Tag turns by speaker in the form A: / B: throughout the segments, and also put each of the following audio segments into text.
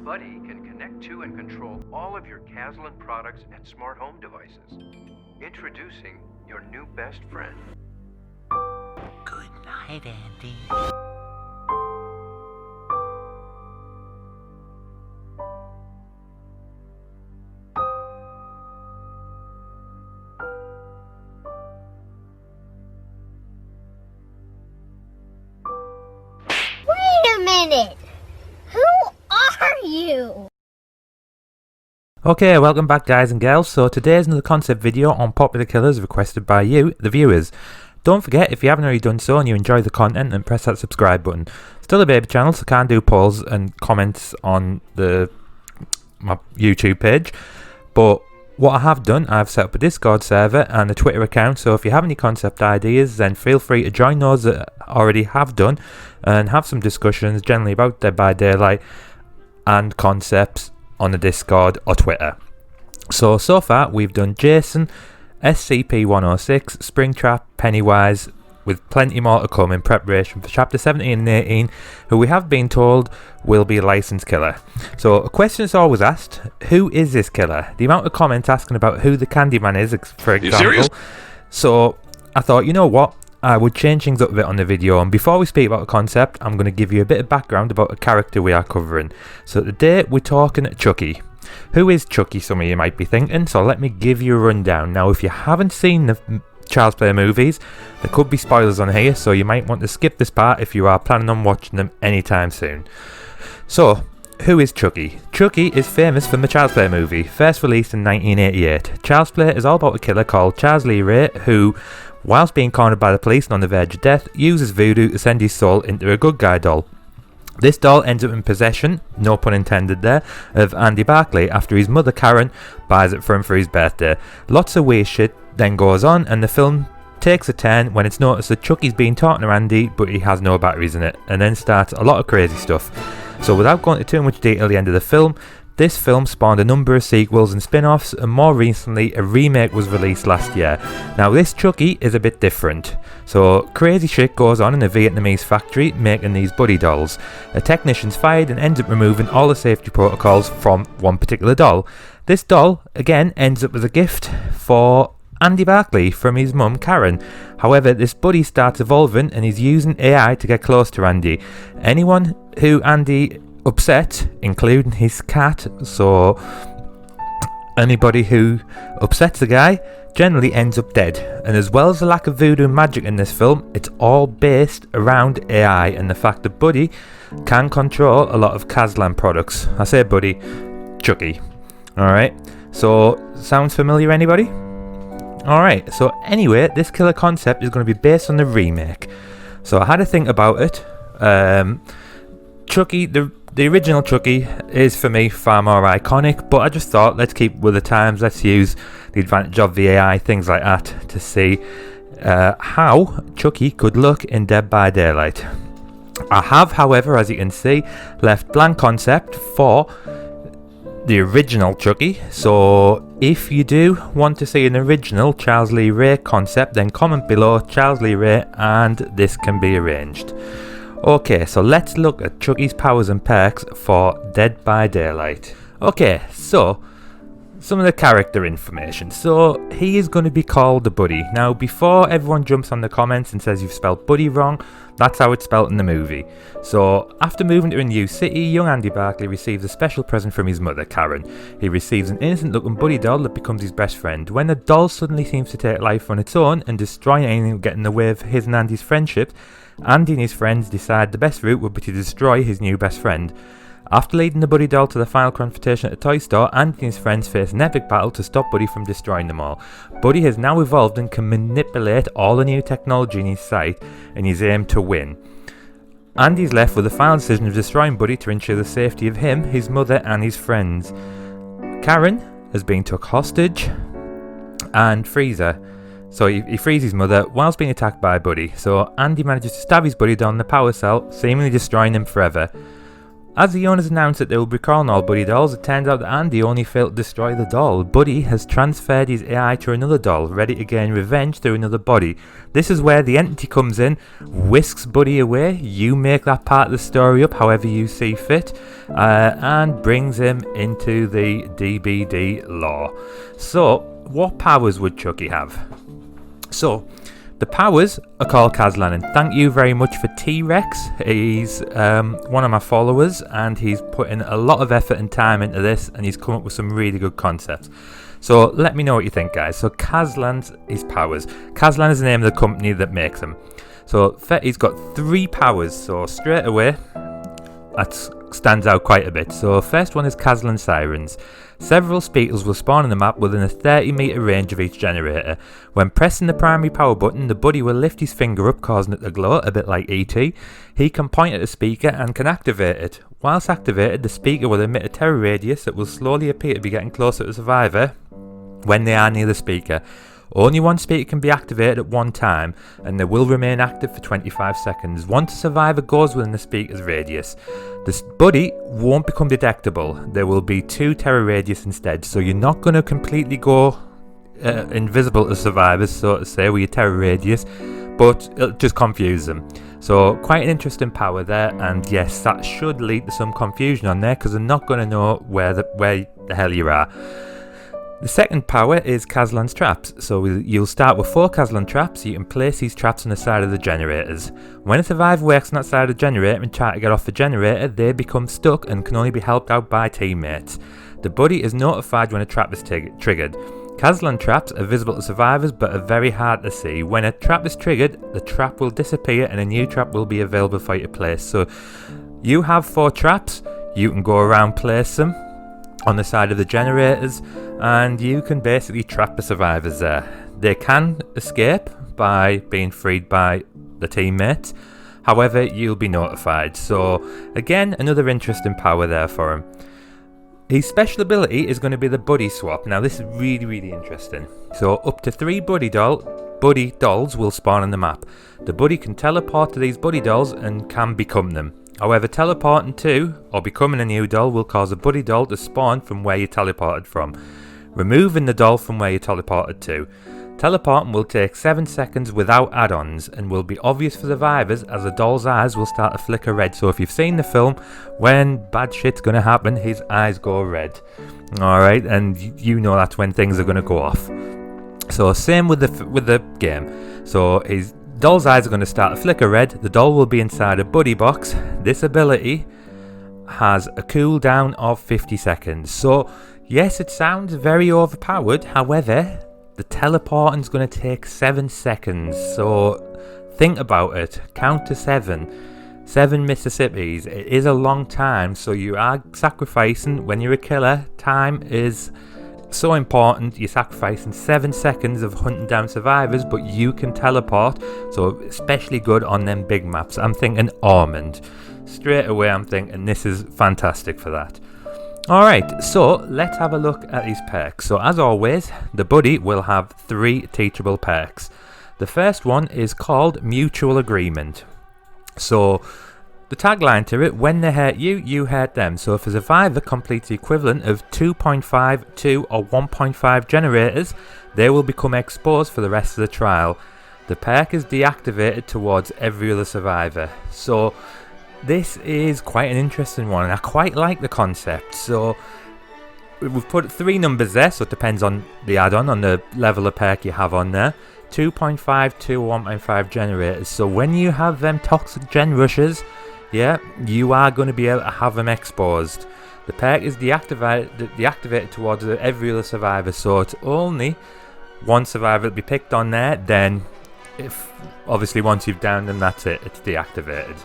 A: Buddy can connect to and control all of your Caslin products and smart home devices. Introducing your new best friend.
B: Good night, Andy.
C: Wait a minute! Who are you?
D: Okay, welcome back guys and girls. So today's another concept video on popular killers requested by you, the viewers. Don't forget, if you haven't already done so and you enjoy the content, then press that subscribe button. Still a baby channel, so can't do polls and comments on my YouTube page. But what I have done, I've set up a Discord server and a Twitter account, so if you have any concept ideas, then feel free to join those that already have done and have some discussions generally about Dead by Daylight and concepts on the Discord or Twitter. So far we've done Jason, SCP-106, Springtrap, Pennywise, with plenty more to come in preparation for chapter 17 and 18, who we have been told will be a licensed killer. So a question is always asked, who is this killer? The amount of comments asking about who the Candyman is, for example. So I thought, you know what, I would change things up a bit on the video, and before we speak about the concept, I'm going to give you a bit of background about the character we are covering. So today we're talking Chucky. Who is Chucky, some of you might be thinking, so let me give you a rundown. Now if you haven't seen the Child's Play movies, there could be spoilers on here, so you might want to skip this part if you are planning on watching them anytime soon. So, who is Chucky? Chucky is famous from the Child's Play movie, first released in 1988. Child's Play is all about a killer called Charles Lee Ray, who, whilst being cornered by the police and on the verge of death, uses voodoo to send his soul into a good guy doll. This doll ends up in possession, no pun intended there, of Andy Barclay after his mother Karen buys it for him for his birthday. Lots of weird shit then goes on, and the film takes a turn when it's noticed that Chucky's been talking to Andy but he has no batteries in it, and then starts a lot of crazy stuff. So without going into too much detail at the end of the film, this film spawned a number of sequels and spin-offs, and more recently a remake was released last year. Now this Chucky is a bit different. So crazy shit goes on in a Vietnamese factory making these buddy dolls. A technician's fired and ends up removing all the safety protocols from one particular doll. This doll again ends up as a gift for Andy Barclay from his mum Karen. However, this buddy starts evolving and he's using AI to get close to Andy. Anyone who Andy upset, including his cat, so anybody who upsets the guy generally ends up dead. And as well as the lack of voodoo magic in this film, it's all based around AI and the fact that Buddy can control a lot of Caslin products. I say Buddy, Chucky. Alright, so sounds familiar, anybody? Alright, so anyway, this killer concept is going to be based on the remake. So I had to think about it. Chucky, the original Chucky is for me far more iconic, but I just thought let's keep with the times, let's use the advantage of the AI, things like that, to see how Chucky could look in Dead by Daylight. I have, however, as you can see, left blank concept for the original Chucky, so if you do want to see an original Charles Lee Ray concept, then comment below Charles Lee Ray and this can be arranged. Okay, so let's look at Chucky's powers and perks for Dead by Daylight. Okay, so some of the character information. So he is going to be called the Buddy. Now before everyone jumps on the comments and says you've spelled Buddy wrong, that's how it's spelled in the movie. So after moving to a new city, young Andy Barclay receives a special present from his mother Karen. He receives an innocent looking buddy doll that becomes his best friend. When the doll suddenly seems to take life on its own and destroy anything that get in the way of his and Andy's friendship, Andy and his friends decide the best route would be to destroy his new best friend. After leading the Buddy doll to the final confrontation at a toy store, Andy and his friends face an epic battle to stop Buddy from destroying them all. Buddy has now evolved and can manipulate all the new technology in his sight in his aim to win. Andy's left with the final decision of destroying Buddy to ensure the safety of him, his mother and his friends. Karen has been took hostage and frees her. So he frees his mother whilst being attacked by Buddy. So Andy manages to stab his buddy down the power cell, seemingly destroying him forever. As the owners announced that they will be recalling all Buddy dolls, it turns out that Andy only failed to destroy the doll. Buddy has transferred his AI to another doll, ready to gain revenge through another body. This is where the entity comes in, whisks Buddy away, you make that part of the story up however you see fit, and brings him into the DBD lore. So, what powers would Chucky have? So, the powers are called Kazlan, and thank you very much for T-Rex. He's one of my followers, and he's put in a lot of effort and time into this, and he's come up with some really good concepts. So let me know what you think, guys. So Kazlan's his powers. Kazlan is the name of the company that makes them. So he's got 3 powers, so straight away that stands out quite a bit. So first one is Kazlan Sirens. Several speakers will spawn on the map within a 30-meter range of each generator. When pressing the primary power button, the buddy will lift his finger up, causing it to glow, a bit like ET. He can point at the speaker and can activate it. Whilst activated, the speaker will emit a terror radius that will slowly appear to be getting closer to the survivor when they are near the speaker. Only one speaker can be activated at one time, and they will remain active for 25 seconds. Once a survivor goes within the speaker's radius, this buddy won't become detectable. There will be 2 terror radius instead, so you're not going to completely go invisible to survivors, so to say, with your terror radius, but it'll just confuse them. So quite an interesting power there, and yes, that should lead to some confusion on there, because they're not going to know where the hell you are. The second power is Kazlan's traps. So you'll start with 4 Kazlan traps. You can place these traps on the side of the generators. When a survivor works on that side of the generator and try to get off the generator, they become stuck and can only be helped out by teammates. The buddy is notified when a trap is triggered. Kazlan traps are visible to survivors but are very hard to see. When a trap is triggered, the trap will disappear and a new trap will be available for you to place. So you have 4 traps, you can go around, place them on the side of the generators, and you can basically trap the survivors there. They can escape by being freed by the teammates, however you'll be notified. So again, another interesting power there for him. His special ability is going to be the buddy swap. Now this is really interesting. So up to 3 buddy dolls will spawn on the map. The buddy can teleport to these buddy dolls and can become them. However, teleporting to or becoming a new doll will cause a buddy doll to spawn from where you teleported from, removing the doll from where you teleported to. Teleporting will take 7 seconds without add-ons and will be obvious for survivors, as the doll's eyes will start to flicker red. So if you've seen the film, when bad shit's going to happen, his eyes go red. Alright, and you know that's when things are going to go off. So same with the game. So his doll's eyes are going to start to flicker red. The doll will be inside a buddy box. This ability has a cooldown of 50 seconds. So yes, it sounds very overpowered. However, the teleporting is going to take 7 seconds. So think about it. Count to 7. 7 Mississippis. It is a long time. So you are sacrificing, when you're a killer, time is so important. You're sacrificing 7 seconds of hunting down survivors, but you can teleport, so especially good on them big maps. I'm thinking Almond. Straight away I'm thinking this is fantastic for that. Alright, so let's have a look at these perks. So as always, the buddy will have 3 teachable perks. The first one is called Mutual Agreement. So the tagline to it: when they hurt you, you hurt them. So if a survivor completes the equivalent of 2.5, 2 or 1.5 generators, they will become exposed for the rest of the trial. The perk is deactivated towards every other survivor. So this is quite an interesting one, and I quite like the concept. So we've put 3 numbers there, so it depends on the add-on, on the level of perk you have on there. 2.5, 2 or 1.5 generators. So when you have them toxic gen rushes, yeah, you are going to be able to have them exposed. The perk is deactivated towards every other survivor, so it's only one survivor will be picked on there. Then, if obviously once you've downed them, that's it, it's deactivated.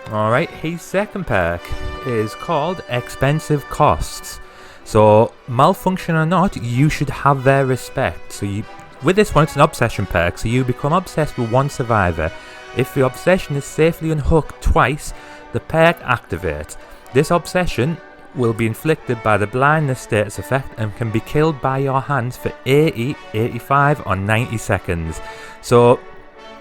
D: Alright, his second perk is called Expensive Costs. So, malfunction or not, you should have their respect. So with this one, it's an obsession perk, so you become obsessed with one survivor. If the obsession is safely unhooked twice, the perk activates. This obsession will be inflicted by the blindness status effect and can be killed by your hands for 80, 85 or 90 seconds. So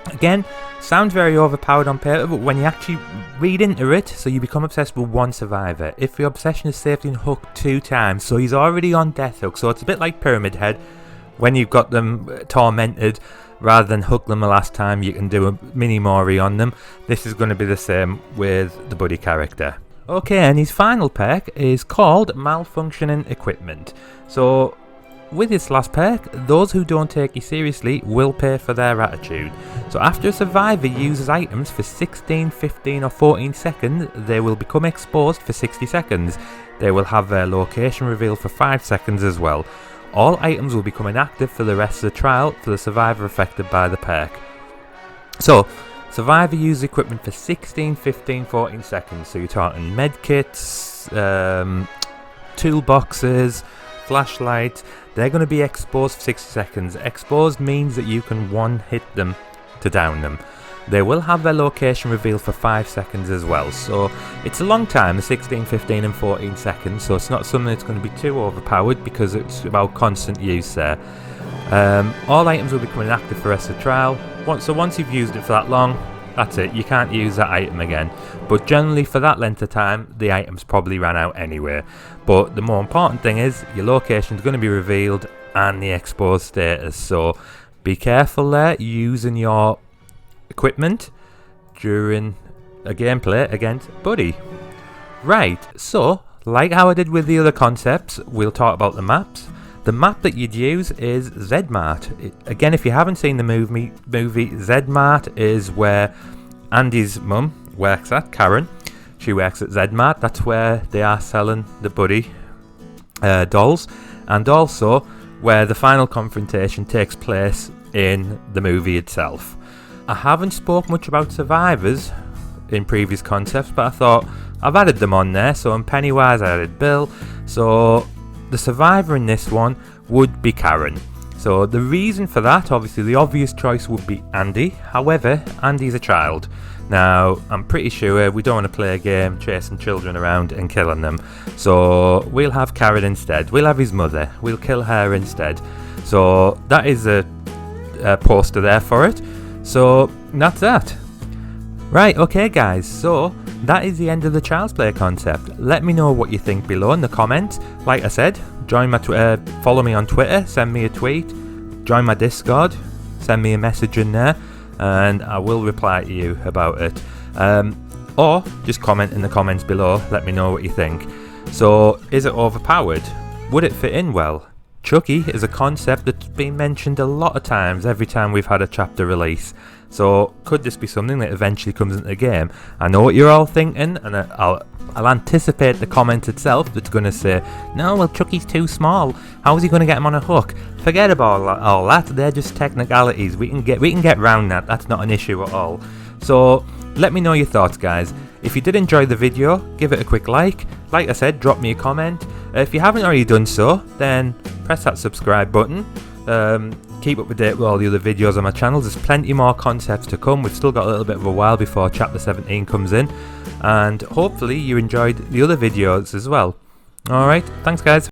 D: Again, sounds very overpowered on paper, but when you actually read into it, so you become obsessed with one survivor. If your obsession is saved in Hook 2 times, so he's already on Death Hook, so it's a bit like Pyramid Head. When you've got them tormented, rather than hook them the last time, you can do a mini Mori on them. This is going to be the same with the Buddy character. Okay, and his final perk is called Malfunctioning Equipment. So with this last perk, those who don't take you seriously will pay for their attitude. So after a survivor uses items for 16, 15 or 14 seconds, they will become exposed for 60 seconds. They will have their location revealed for 5 seconds as well. All items will become inactive for the rest of the trial for the survivor affected by the perk. So, survivor uses equipment for 16, 15, 14 seconds. So you're talking medkits, toolboxes, flashlights. They're going to be exposed for 60 seconds. Exposed means that you can one-hit them to down them. They will have their location revealed for 5 seconds as well. So it's a long time, the 16, 15 and 14 seconds. So it's not something that's going to be too overpowered because it's about constant use there. All items will become inactive for the rest of the trial. Once you've used it for that long, that's it. You can't use that item again. But generally for that length of time, the items probably ran out anyway. But the more important thing is your location is going to be revealed and the exposed status. So be careful there using your equipment during a gameplay against Buddy. Right, so like how I did with the other concepts, we'll talk about the maps. The map that you'd use is Z-Mart. Again, if you haven't seen the movie, Z-Mart is where Andy's mum works at, Karen. She works at Z-Mart. That's where they are selling the Buddy dolls, and also where the final confrontation takes place in the movie itself. I haven't spoke much about survivors in previous concepts, but I thought I've added them on there. So in Pennywise I added Bill. So the survivor in this one would be Karen. So the reason for that, obviously the obvious choice would be Andy. However, Andy's a child. Now, I'm pretty sure we don't want to play a game chasing children around and killing them. So we'll have Karen instead. We'll have his mother. We'll kill her instead. So that is a poster there for it. So that's that. Right, okay guys, so that is the end of the Child's Play concept. Let me know what you think below in the comments. Like I said, join my Twitter, follow me on Twitter, send me a tweet, join my Discord, send me a message in there, and I will reply to you about it. Or just comment in the comments below, let me know what you think. So, is it overpowered? Would it fit in well? Chucky is a concept that's been mentioned a lot of times every time we've had a chapter release. So could this be something that eventually comes into the game? I know what you're all thinking, and I'll anticipate the comment itself that's going to say, no, well, Chucky's too small. How is he going to get him on a hook? Forget about all that. They're just technicalities. We can get round that. That's not an issue at all. So let me know your thoughts, guys. If you did enjoy the video, give it a quick like. Like I said, drop me a comment. If you haven't already done so, then press that subscribe button. Keep up to date with all the other videos on my channel. There's plenty more concepts to come. We've still got a little bit of a while before chapter 17 comes in. And hopefully you enjoyed the other videos as well. Alright, thanks guys.